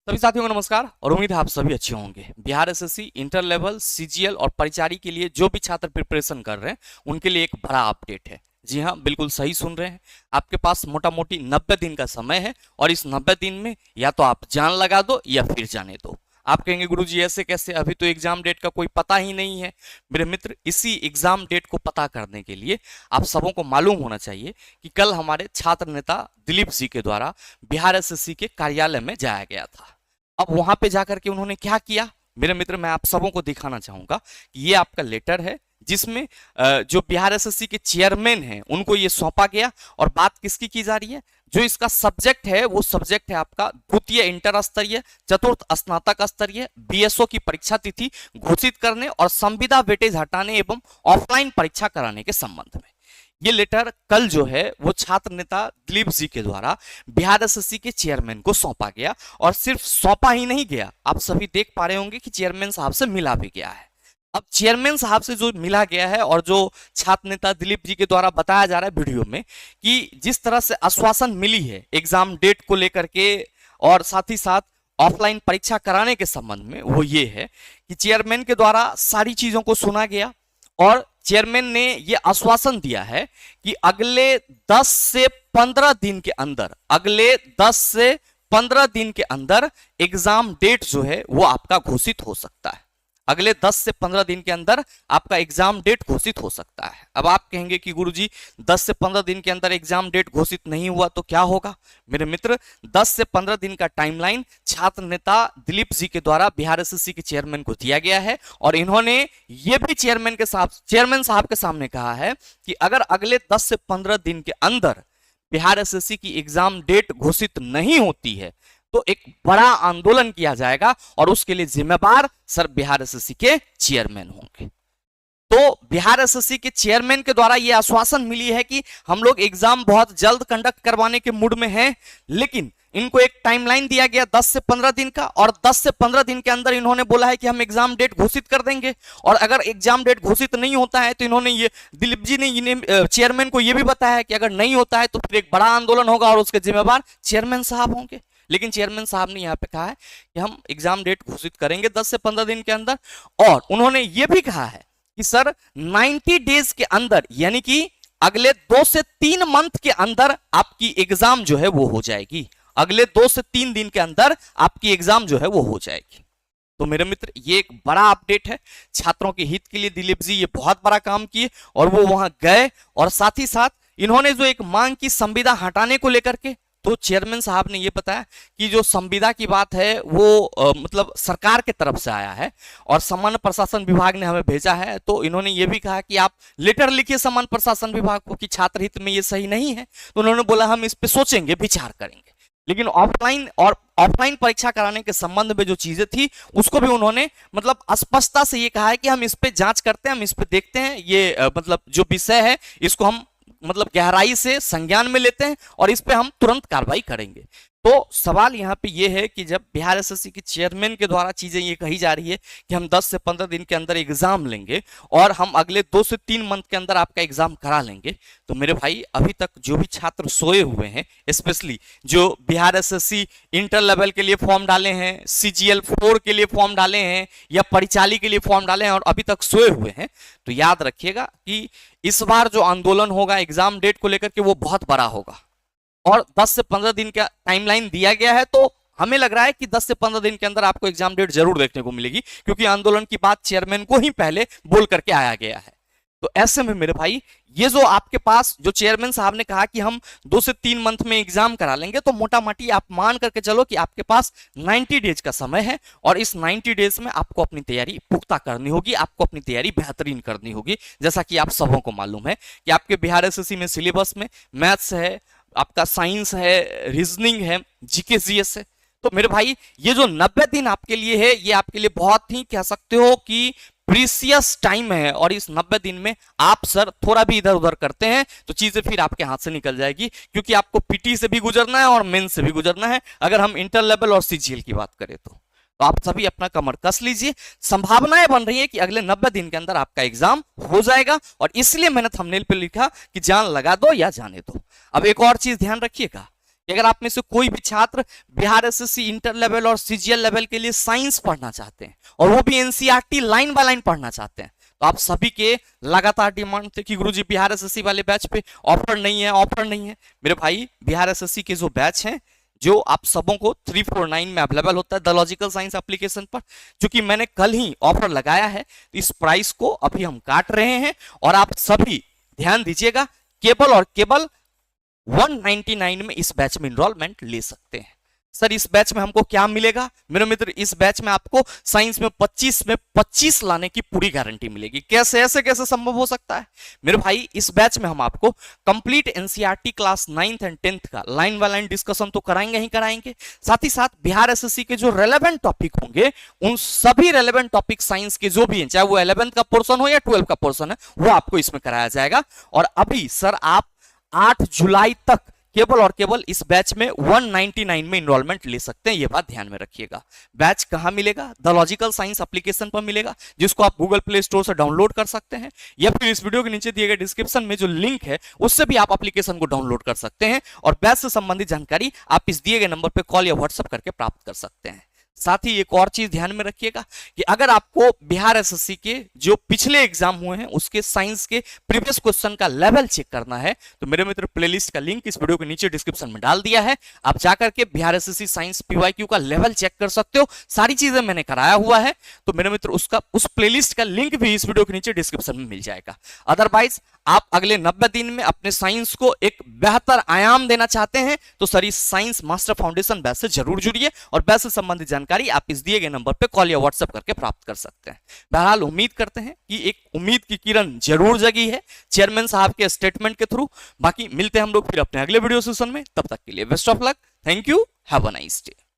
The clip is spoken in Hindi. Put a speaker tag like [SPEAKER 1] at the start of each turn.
[SPEAKER 1] सभी साथियों को नमस्कार और उम्मीद है आप सभी अच्छे होंगे। Bihar SSC inter level CGL और परिचारी के लिए जो भी छात्र प्रिपरेशन कर रहे हैं उनके लिए एक बड़ा अपडेट है। जी हाँ, बिल्कुल सही सुन रहे हैं। आपके पास मोटा मोटी 90 दिन का समय है और इस 90 दिन में या तो आप जान लगा दो या फिर जाने दो। आप कहेंगे गुरुजी ऐसे कैसे, अभी तो एग्जाम डेट का कोई पता ही नहीं है। मेरे मित्र, इसी एग्जाम डेट को पता करने के लिए आप सबों को मालूम होना चाहिए कि कल हमारे छात्र नेता दिलीप जी के द्वारा बिहार एसएससी के कार्यालय में जाया गया था। अब वहां पे जाकर के उन्होंने क्या किया, मेरे मित्र मैं आप सबों को दिखाना चाहूंगा कि ये आपका लेटर है जिसमें जो बिहार एसएससी के चेयरमैन हैं उनको ये सौंपा गया। और बात किसकी की जा रही है, जो इसका सब्जेक्ट है वो सब्जेक्ट है आपका द्वितीय इंटर स्तरीय, चतुर्थ स्नातक स्तरीय बीएसओ की परीक्षा तिथि घोषित करने और संविदा वेटेज हटाने एवं ऑफलाइन परीक्षा कराने के संबंध में। ये लेटर कल जो है वो छात्र नेता दिलीप जी के द्वारा बिहार एसएससी के चेयरमैन को सौंपा गया। और सिर्फ सौंपा ही नहीं गया, आप सभी देख पा रहे होंगे कि चेयरमैन साहब से मिला भी गया है। अब चेयरमैन साहब से जो मिला गया है और जो छात्र नेता दिलीप जी के द्वारा बताया जा रहा है वीडियो में कि जिस तरह से आश्वासन मिली है एग्जाम डेट को लेकर के और साथ ही साथ ऑफलाइन परीक्षा कराने के संबंध में, वो ये है कि चेयरमैन के द्वारा सारी चीजों को सुना गया और चेयरमैन ने यह आश्वासन दिया है कि अगले 10 से 15 दिन के अंदर, अगले 10 से 15 दिन के अंदर एग्जाम डेट जो है वो आपका घोषित हो सकता है। अगले 10 से 15 दिन के अंदर आपका एग्जाम डेट घोषित हो सकता है। अब आप कहेंगे कि गुरुजी 10 से 15 दिन के अंदर एग्जाम डेट घोषित नहीं हुआ तो क्या होगा। मेरे मित्र, 10 से 15 दिन का टाइमलाइन छात्र नेता दिलीप जी के द्वारा बिहार एसएससी के चेयरमैन को दिया गया है। और इन्होंने ये भी चेयरमैन साहब के सामने कहा है कि अगर अगले 10 से 15 दिन के अंदर बिहार एसएससी की एग्जाम डेट घोषित नहीं होती है तो एक बड़ा आंदोलन किया जाएगा और उसके लिए जिम्मेदार सर बिहार एसएससी के चेयरमैन होंगे। तो बिहार एसएससी के चेयरमैन के द्वारा यह आश्वासन मिली है कि हम लोग एग्जाम बहुत जल्द कंडक्ट करवाने के मूड में हैं, लेकिन इनको एक टाइमलाइन दिया गया 10 से 15 दिन का और 10 से 15 दिन के अंदर इन्होंने बोला है कि हम एग्जाम डेट घोषित कर देंगे। और अगर एग्जाम डेट घोषित नहीं होता है तो इन्होंने ये दिलीप जी ने चेयरमैन को यह भी बताया है कि अगर नहीं होता है तो फिर एक बड़ा आंदोलन होगा और उसके जिम्मेदार चेयरमैन साहब होंगे। लेकिन चेयरमैन साहब ने यहाँ पे कहा है कि हम एग्जाम डेट घोषित करेंगे 10 से 15 दिन के अंदर। और उन्होंने ये भी कहा है कि सर 90 डेज के अंदर, यानी कि अगले 2 से 3 मंथ के अंदर आपकी एग्जाम जो है वो हो जाएगी। अगले 2 से 3 दिन के अंदर आपकी एग्जाम जो है वो हो जाएगी। तो मेरे मित्र, ये एक बड़ा अपडेट है छात्रों के हित के लिए। दिलीप जी ये बहुत बड़ा काम किए और वो वहां गए और साथ ही साथ इन्होंने जो एक मांग की संविदा हटाने को लेकर के, तो चेयरमैन साहब ने ये बताया कि जो संविदा की बात है वो मतलब सरकार के तरफ से आया है और सामान्य प्रशासन विभाग ने हमें भेजा है। तो इन्होंने ये भी कहा कि आप लेटर लिखिए सामान्य प्रशासन विभाग को कि छात्र हित में ये सही नहीं है। तो उन्होंने बोला हम इस पे सोचेंगे, विचार करेंगे। लेकिन ऑफलाइन परीक्षा कराने के संबंध में जो चीजें थी उसको भी उन्होंने मतलब स्पष्टता से ये कहा है कि हम इस पे जांच करते हैं, हम इस पे देखते हैं, ये मतलब जो विषय है इसको हम मतलब गहराई से संज्ञान में लेते हैं और इस पे हम तुरंत कार्रवाई करेंगे। तो सवाल यहाँ पे ये है कि जब बिहार एसएससी के चेयरमैन के द्वारा चीजें ये कही जा रही है कि हम 10 से 15 दिन के अंदर एग्जाम लेंगे और हम अगले 2 से 3 मंथ के अंदर आपका एग्जाम करा लेंगे, तो मेरे भाई अभी तक जो भी छात्र सोए हुए हैं, स्पेशली जो बिहार एसएससी इंटर लेवल के लिए फॉर्म डाले हैं, सीजीएल 4 के लिए फॉर्म डाले हैं या परिचाली के लिए फॉर्म डाले हैं और अभी तक सोए हुए हैं, तो याद रखिएगा कि इस बार जो आंदोलन होगा एग्जाम डेट को लेकर के वो बहुत बड़ा होगा। और 10 से 15 दिन का टाइमलाइन दिया गया है, तो हमें लग रहा है कि 10 से 15 दिन के अंदर आपको एग्जाम डेट जरूर देखने को मिलेगी, क्योंकि आंदोलन की बात चेयरमैन को ही पहले बोल करके आया गया है। तो ऐसे में मेरे भाई ये जो आपके पास जो चेयरमैन साहब ने कहा कि हम 2 से 3 मंथ में एग्जाम करा लेंगे, तो मोटा मोटी आप मान करके चलो कि आपके पास 90 डेज का समय है और इस 90 डेज में आपको अपनी तैयारी पुख्ता करनी होगी, आपको अपनी तैयारी बेहतरीन करनी होगी। जैसा कि आप सबों को मालूम है कि आपके बिहार एसएससी में सिलेबस में मैथ्स है, आपका साइंस है, रीजनिंग है, जीके जीएस है। तो मेरे भाई ये जो 90 दिन आपके लिए है, ये आपके लिए बहुत ही कह सकते हो कि प्रीसियस टाइम है। और इस 90 दिन में आप सर थोड़ा भी इधर उधर करते हैं तो चीजें फिर आपके हाथ से निकल जाएगी, क्योंकि आपको पीटी से भी गुजरना है और मेंस से भी गुजरना है, अगर हम इंटर लेवल और सीजीएल की बात करें तो। तो आप सभी अपना कमर कस लीजिए। संभावनाएं बन रही है कि अगले 90 दिन के अंदर आपका एग्जाम हो जाएगा और इसलिए मैंने थंबनेल पे लिखा कि जान लगा दो या जाने दो। अब एक और चीज ध्यान रखिएगा कि अगर आप में से कोई भी छात्र बिहार एसएससी इंटर लेवल और सीजीएल लेवल के लिए साइंस पढ़ना चाहते हैं और वो भी एनसीईआरटी लाइन बाय लाइन पढ़ना चाहते हैं, तो आप सभी के लगातार डिमांड थे कि गुरुजी बिहार एसएससी वाले बैच पे ऑफर नहीं है, ऑफर नहीं है। मेरे भाई बिहार एसएससी के जो बैच हैं जो आप सबों को 349 में अवेलेबल होता है द लॉजिकल साइंस एप्लीकेशन पर, क्योंकि मैंने कल ही ऑफर लगाया है, तो इस प्राइस को अभी हम काट रहे हैं और आप सभी ध्यान दीजिएगा, केवल और केवल 199 में इस बैच में इनरोलमेंट ले सकते हैं। सर इस बैच में हमको क्या मिलेगा? मेरे मित्र इस बैच में आपको साइंस में 25 लाने की पूरी गारंटी मिलेगी। कैसे ऐसे कैसे संभव हो सकता है? मेरे भाई इस बैच में हम आपको complete NCERT class 9th and 10th का लाइन बाय लाइन डिस्कशन तो कराएंगे ही कराएंगे, साथ ही साथ बिहार एसएससी के जो रेलेवेंट टॉपिक होंगे उन सभी रेलेवेंट टॉपिक साइंस के जो भी हैं, चाहे वो 11th का पोर्शन हो या 12th का पोर्शन है, वो आपको इसमें कराया जाएगा। और अभी सर आप 8 जुलाई तक केवल और केवल इस बैच में 199 में इनरोलमेंट ले सकते हैं, ये बात ध्यान में रखिएगा। बैच कहां मिलेगा? द लॉजिकल साइंस एप्लीकेशन पर मिलेगा, जिसको आप गूगल प्ले स्टोर से डाउनलोड कर सकते हैं, या फिर इस वीडियो के नीचे दिए गए डिस्क्रिप्शन में जो लिंक है उससे भी आप एप्लीकेशन को डाउनलोड कर सकते हैं और बैच से संबंधित जानकारी आप इस दिए गए नंबर पर कॉल या व्हाट्सएप करके प्राप्त कर सकते हैं। साथ ही एक और चीज ध्यान में रखिएगा कि अगर आपको बिहार एसएससी के जो पिछले एग्जाम हुए हैं उसके साइंस के प्रीवियस क्वेश्चन का लेवल चेक करना है, तो मेरे मित्र प्लेलिस्ट का लिंक इस वीडियो के नीचे डिस्क्रिप्शन में डाल दिया है, आप जाकर के बिहार एसएससी साइंस पीवाईक्यू का लेवल चेक कर सकते हो। सारी चीजें मैंने कराया हुआ है, तो मेरे मित्र उस प्लेलिस्ट का लिंक भी इस वीडियो के नीचे डिस्क्रिप्शन में मिल जाएगा। अदरवाइज आप अगले 90 दिन में अपने साइंस को एक बेहतर आयाम देना चाहते हैं तो सर इस साइंस मास्टर फाउंडेशन बैच से जरूर जुड़िए और बैच से संबंधित जानकारी आप इस दिए गए नंबर पे कॉल या व्हाट्सएप करके प्राप्त कर सकते हैं। बहरहाल उम्मीद करते हैं कि एक उम्मीद की किरण जरूर जगी है चेयरमैन साहब के स्टेटमेंट के थ्रू। बाकी मिलते हैं हम लोग फिर अपने अगले वीडियो सेशन में, तब तक के लिए best of luck, thank you, have a nice day.